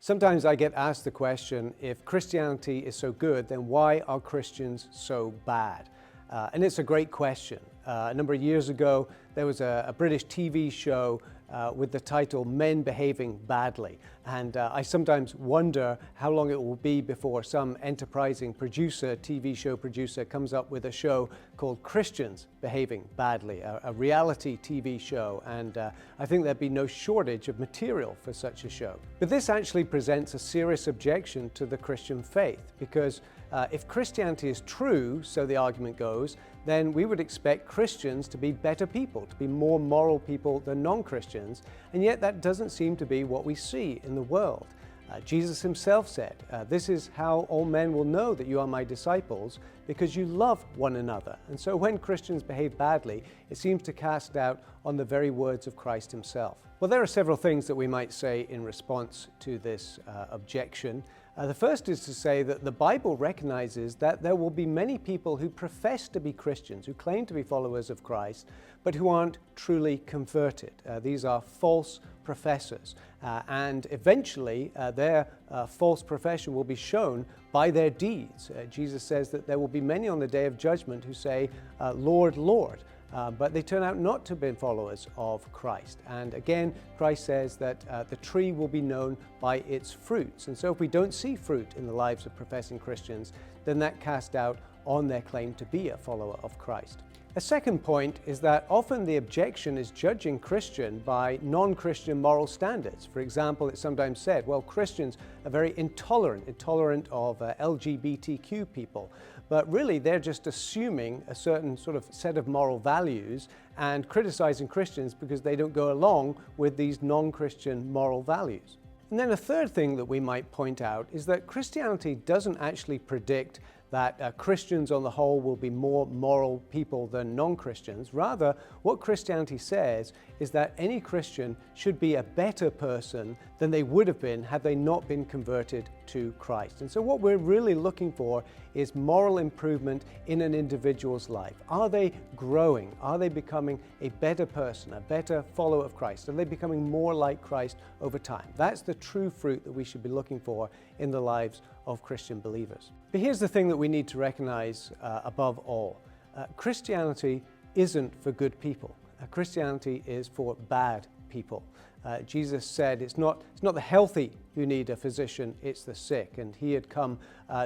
Sometimes I get asked the question, if Christianity is so good, then why are Christians so bad? And it's a great question. A number of years ago, there was a British TV show with the title Men Behaving Badly. And I sometimes wonder how long it will be before some enterprising producer, TV show producer, comes up with a show called Christians Behaving Badly, a reality TV show. And I think there'd be no shortage of material for such a show. But this actually presents a serious objection to the Christian faith, because if Christianity is true, so the argument goes, then we would expect Christians to be better people, to be more moral people than non-Christians, and yet that doesn't seem to be what we see in the world. Jesus himself said, "This is how all men will know that you are my disciples, because you love one another." And so when Christians behave badly, it seems to cast doubt on the very words of Christ himself. Well, there are several things that we might say in response to this objection. The first is to say that the Bible recognizes that there will be many people who profess to be Christians, who claim to be followers of Christ, but who aren't truly converted. These are false professors, and eventually their false profession will be shown by their deeds. Jesus says that there will be many on the day of judgment who say, "Lord, Lord," but they turn out not to have been followers of Christ. And again, Christ says that the tree will be known by its fruits. And so if we don't see fruit in the lives of professing Christians, then that casts doubt on their claim to be a follower of Christ. A second point is that often the objection is judging Christian by non-Christian moral standards. For example, it's sometimes said, well, Christians are very intolerant of LGBTQ people, but really they're just assuming a certain sort of set of moral values and criticizing Christians because they don't go along with these non-Christian moral values. And then a third thing that we might point out is that Christianity doesn't actually predict that Christians on the whole will be more moral people than non-Christians. Rather, what Christianity says is that any Christian should be a better person than they would have been had they not been converted to Christ. And so what we're really looking for is moral improvement in an individual's life. Are they growing? Are they becoming a better person, a better follower of Christ? Are they becoming more like Christ over time? That's the true fruit that we should be looking for in the lives of Christian believers. But here's the thing that we need to recognize above all. Christianity isn't for good people. Christianity is for bad people. Jesus said it's not the healthy who need a physician, it's the sick. And he had come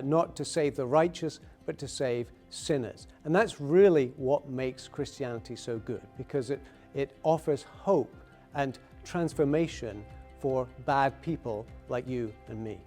not to save the righteous, but to save sinners. And that's really what makes Christianity so good, because it offers hope and transformation for bad people like you and me.